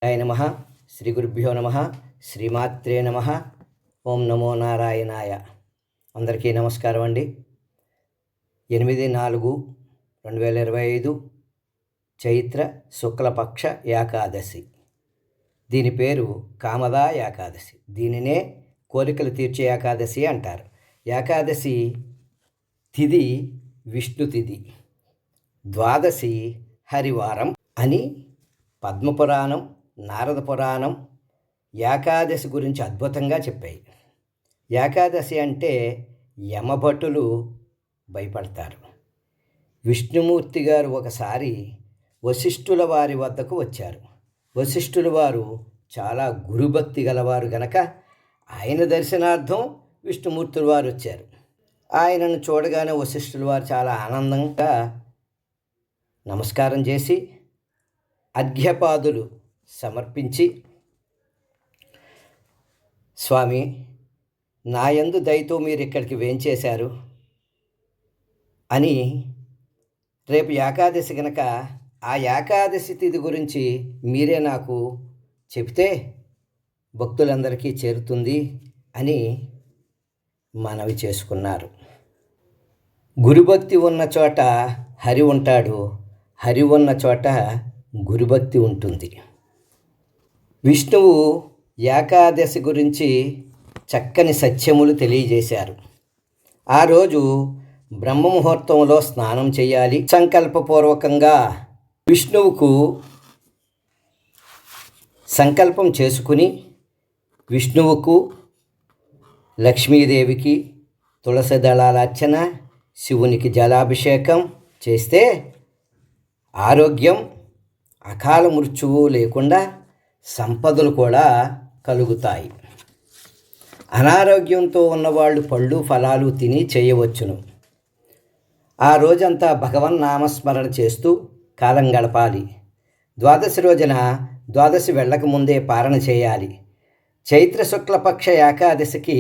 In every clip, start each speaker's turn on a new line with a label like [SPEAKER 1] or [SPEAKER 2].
[SPEAKER 1] Hi నమః. శ్రీ గురుభ్యో నమః. శ్రీమాత్రే నమః. ఓం నమో నారాయణాయ. అందరికీ నమస్కారం అండి. 8/4/2025 చైత్ర శుక్లపక్ష ఏకాదశి. దీని పేరు కామదా ఏకాదశి. దీనినే కోరికలు తీర్చే ఏకాదశి అంటారు. ఏకాదశి తిథి విష్ణు తిథి, ద్వాదశి హరివారం అని పద్మపురాణం, నారద పురాణం ఏకాదశి గురించి అద్భుతంగా చెప్పాయి. ఏకాదశి అంటే యమభటులు భయపడతారు. విష్ణుమూర్తి గారు ఒకసారి వశిష్ఠుల వారి వద్దకు వచ్చారు. వశిష్ఠుల వారు చాలా గురుభక్తి గలవారు గనక ఆయన దర్శనార్థం విష్ణుమూర్తుల వారు వచ్చారు. ఆయనను చూడగానే వశిష్ఠుల వారు చాలా ఆనందంగా నమస్కారం చేసి అర్ఘ్యపాదులు సమర్పించి, స్వామి, నా యందు దయతో మీరు ఇక్కడికి వేంచేశారు అని, రేపు ఏకాదశి గనక ఆ ఏకాదశి తిథి గురించి మీరే నాకు చెప్తే భక్తులందరికీ చేరుతుంది అని మనవి చేసుకున్నారు. గురుభక్తి ఉన్న చోట హరి ఉంటాడు, హరి ఉన్న చోట గురుభక్తి ఉంటుంది. విష్ణువు ఏకాదశి గురించి చక్కని సత్యములు తెలియజేశారు. ఆ రోజు బ్రహ్మముహూర్తంలో స్నానం చేయాలి. సంకల్పపూర్వకంగా విష్ణువుకు సంకల్పం చేసుకుని విష్ణువుకు, లక్ష్మీదేవికి తులసి దళాల అర్చన, శివునికి జలాభిషేకం చేస్తే ఆరోగ్యం, అకాల మృత్యువు లేకుండా సంపదలు కూడా కలుగుతాయి. అనారోగ్యంతో ఉన్నవాళ్ళు పళ్ళు ఫలాలు తిని చేయవచ్చును. ఆ రోజంతా భగవన్నామస్మరణ చేస్తూ కాలం గడపాలి. ద్వాదశి రోజున ద్వాదశి వెళ్ళక ముందే పారణ చేయాలి. చైత్ర శుక్లపక్ష ఏకాదశికి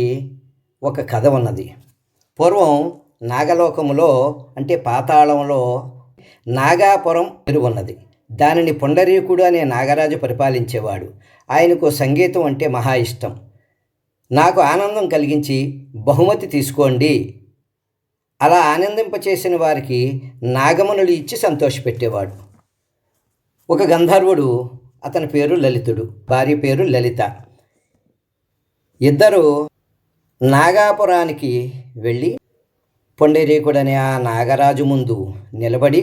[SPEAKER 1] ఒక కథ ఉన్నది. పూర్వం నాగలోకములో అంటే పాతాళంలో నాగాపురం పేరు ఉన్నది. దానిని పుండరీకుడు అనే నాగరాజు పరిపాలించేవాడు. ఆయనకు సంగీతం అంటే మహా ఇష్టం. నాకు ఆనందం కలిగించి బహుమతి తీసుకోండి, అలా ఆనందింపచేసిన వారికి నాగమణులు ఇచ్చి సంతోషపెట్టేవాడు. ఒక గంధర్వుడు, అతని పేరు లలితుడు, భార్య పేరు లలిత. ఇద్దరు నాగాపురానికి వెళ్ళి పుండరీకుడనే ఆ నాగరాజు ముందు నిలబడి,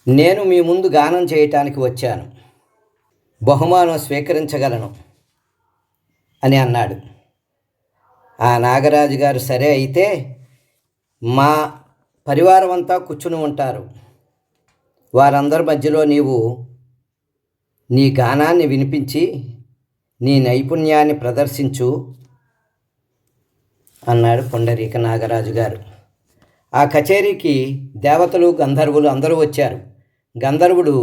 [SPEAKER 1] నేను మీ ముందు గానం చేయటానికి వచ్చాను, బహుమానం స్వీకరించగలను అని అన్నాడు. ఆ నాగరాజు గారు, సరే అయితే మా పరివారం అంతా కూర్చుని ఉంటారు, వారందరి మధ్యలో నీవు నీ గానాన్ని వినిపించి నీ నైపుణ్యాన్ని ప్రదర్శించు అన్నాడు పుండరీక నాగరాజు గారు. ఆ కచేరీకి దేవతలు, గంధర్వులు అందరూ వచ్చారు. గంధర్వుడు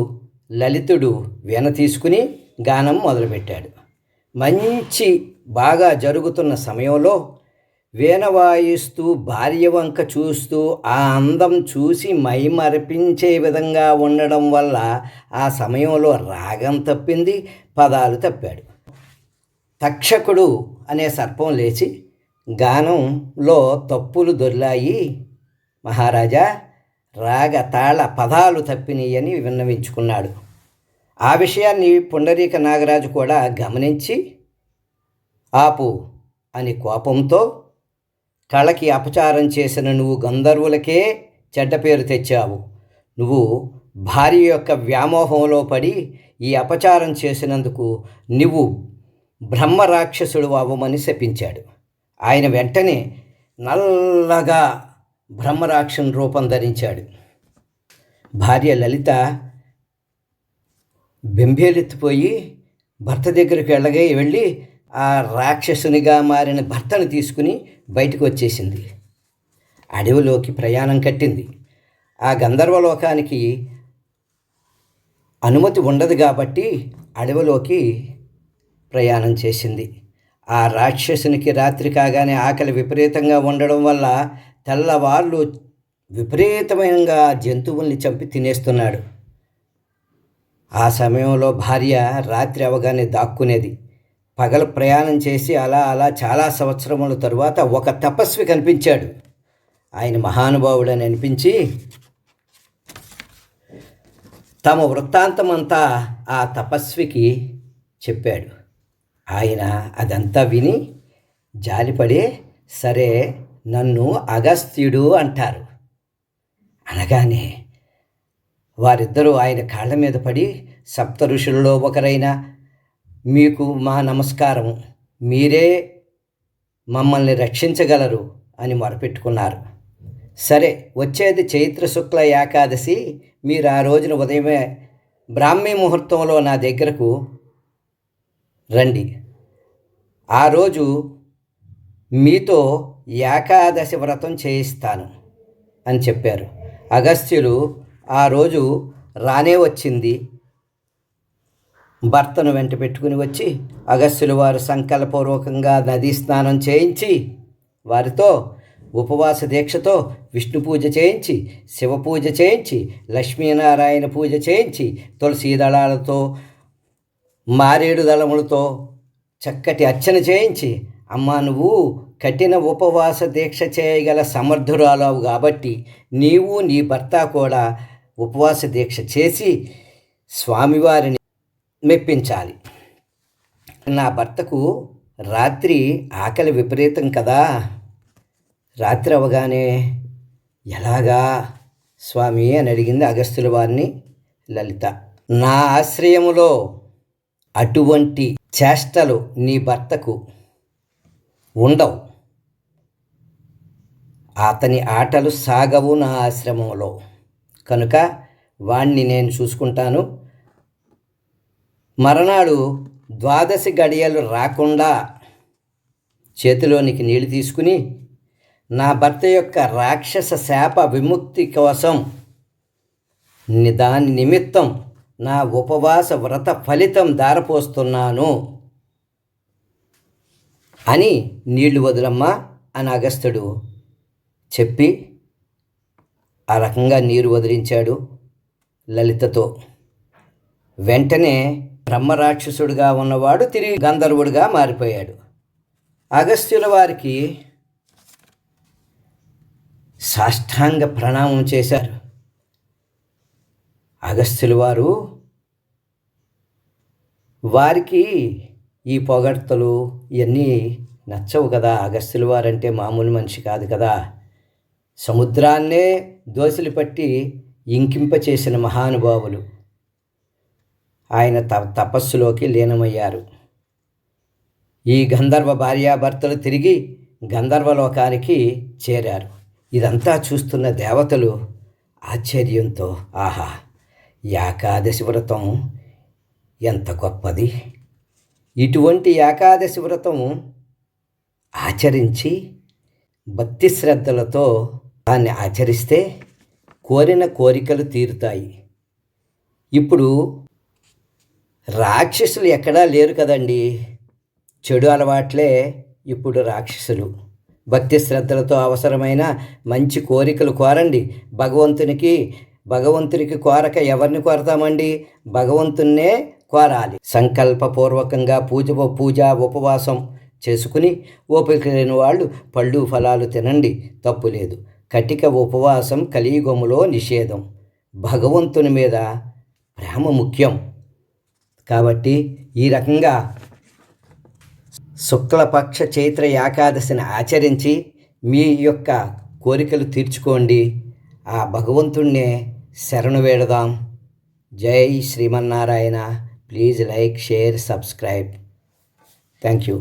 [SPEAKER 1] లలితుడు వీణ తీసుకుని గానం మొదలుపెట్టాడు. మంచి బాగా జరుగుతున్న సమయంలో వీణ వాయిస్తూ భార్య వంక చూస్తూ ఆ అందం చూసి మైమరిపించే విధంగా ఉండడం వల్ల ఆ సమయంలో రాగం తప్పింది, పదాలు తప్పాడు. తక్షకుడు అనే సర్పం లేచి, గానంలో తప్పులు దొర్లాయి మహారాజా, రాగ తాళ పదాలు తప్పినాయని విన్నవించుకున్నాడు. ఆ విషయాన్ని పుండరీక నాగరాజు కూడా గమనించి, ఆపు అని కోపంతో, కళకి అపచారం చేసిన నువ్వు గంధర్వులకే చెడ్డ పేరు తెచ్చావు. నువ్వు భార్య యొక్క వ్యామోహంలో పడి ఈ అపచారం చేసినందుకు నువ్వు బ్రహ్మ రాక్షసుడు అవ్వమని శపించాడు. ఆయన వెంటనే నల్లగా బ్రహ్మరాక్షసుని రూపం ధరించాడు. భార్య లలిత బెంబేలెత్తిపోయి భర్త దగ్గరికి వెళ్ళి ఆ రాక్షసునిగా మారిన భర్తను తీసుకుని బయటకు వచ్చేసింది. అడవిలోకి ప్రయాణం కట్టింది. ఆ గంధర్వలోకానికి అనుమతి ఉండదు కాబట్టి అడవిలోకి ప్రయాణం చేసింది. ఆ రాక్షసునికి రాత్రి కాగానే ఆకలి విపరీతంగా ఉండడం వల్ల తెల్లవాళ్ళు విపరీతమైన జంతువుల్ని చంపి తినేస్తున్నాడు. ఆ సమయంలో భార్య రాత్రి అవగానే దాక్కునేది. పగలు ప్రయాణం చేసి అలా అలా చాలా సంవత్సరముల తరువాత ఒక తపస్వి కనిపించాడు. ఆయన మహానుభావుడని అనిపించి తమ వృత్తాంతమంతా ఆ తపస్వికి చెప్పాడు. ఆయన అదంతా విని జాలిపడి, సరే నన్ను అగస్త్యుడు అంటారు అనగానే వారిద్దరూ ఆయన కాళ్ళ మీద పడి, సప్త ఋషులలో ఒకరైన మీకు మా నమస్కారం, మీరే మమ్మల్ని రక్షించగలరు అని మొరపెట్టుకున్నారు. సరే, వచ్చేది చైత్ర శుక్ల ఏకాదశి, మీరు ఆ రోజున ఉదయమే బ్రాహ్మీ ముహూర్తంలో నా దగ్గరకు రండి. ఆ రోజు మీతో ఏకాదశి వ్రతం చేయిస్తాను అని చెప్పారు. అగస్త్యులు ఆ రోజు రానే వచ్చింది. భర్తను వెంట పెట్టుకుని వచ్చి అగస్త్యులు వారు సంకల్పపూర్వకంగా నదీ స్నానం చేయించి వారితో ఉపవాస దీక్షతో విష్ణు పూజ చేయించి, శివ పూజ చేయించి, లక్ష్మీనారాయణ పూజ చేయించి, తులసీ దళాలతో మారేడు దళములతో చక్కటి అర్చన చేయించి, అమ్మా నువ్వు కఠిన ఉపవాస దీక్ష చేయగల సమర్థురాలవు కాబట్టి నీవు నీ భర్త కూడా ఉపవాస దీక్ష చేసి స్వామివారిని మెప్పించాలి. నా భర్తకు రాత్రి ఆకలి విపరీతం కదా, రాత్రి అవగానే ఎలాగా స్వామి అని అడిగింది అగస్త్యుల వారిని లలిత. నా ఆశ్రయములో అటువంటి చేష్టలు నీ భర్తకు ఉండవు, అతని ఆటలు సాగవు నా ఆశ్రమంలో, కనుక వాణ్ణి నేను చూసుకుంటాను. మరనాడు 12 గడియలు రాకుండా చేతిలోనికి నీళ్లు తీసుకుని నా భర్త యొక్క రాక్షస శాప విముక్తి కోసం దాని నిమిత్తం నా ఉపవాస వ్రత ఫలితం దారపోస్తున్నాను అని నీళ్లు వదులమ్మా అని అగస్త్యుడు చెప్పి ఆ రకంగా నీరు వదిలించాడు లలితతో. వెంటనే బ్రహ్మరాక్షసుడిగా ఉన్నవాడు తిరిగి గంధర్వుడిగా మారిపోయాడు. అగస్త్యుల వారికి సాష్టాంగ ప్రణామం చేశారు. అగస్త్యుల వారు వారికి ఈ పొగడ్తలు ఇవన్నీ నచ్చవు కదా. అగస్త్యుల వారంటే మామూలు మనిషి కాదు కదా. సముద్రాన్నే దోసిలి పట్టి ఇంకింపచేసిన మహానుభావులు. ఆయన తపస్సులోకి లీనమయ్యారు. ఈ గంధర్వ భార్యాభర్తలు తిరిగి గంధర్వలోకానికి చేరారు. ఇదంతా చూస్తున్న దేవతలు ఆశ్చర్యంతో, ఆహా, ఏకాదశి వ్రతం ఎంత గొప్పది, ఇటువంటి ఏకాదశి వ్రతం ఆచరించి భక్తి శ్రద్ధలతో దాన్ని ఆచరిస్తే కోరిన కోరికలు తీరుతాయి. ఇప్పుడు రాక్షసులు ఎక్కడా లేరు కదండి, చెడు అలవాట్లే ఇప్పుడు రాక్షసులు. భక్తి శ్రద్ధలతో అవసరమైన మంచి కోరికలు కోరండి. భగవంతునికి కోరక ఎవరిని కోరతామండి, భగవంతున్నే కోరాలి. సంకల్పపూర్వకంగా పూజ ఉపవాసం చేసుకుని ఓపిక లేని వాళ్ళు పళ్ళు ఫలాలు తినండి, తప్పు లేదు. కటిక ఉపవాసం కలియుగములో నిషేధం. భగవంతుని మీద ప్రేమ ముఖ్యం. కాబట్టి ఈ రకంగా శుక్లపక్ష చైత్ర ఏకాదశిని ఆచరించి మీ యొక్క కోరికలు తీర్చుకోండి. ఆ భగవంతుణ్ణే శరణు వేడదాం. జై Srimannarayana. Please like, share, subscribe. Thank you.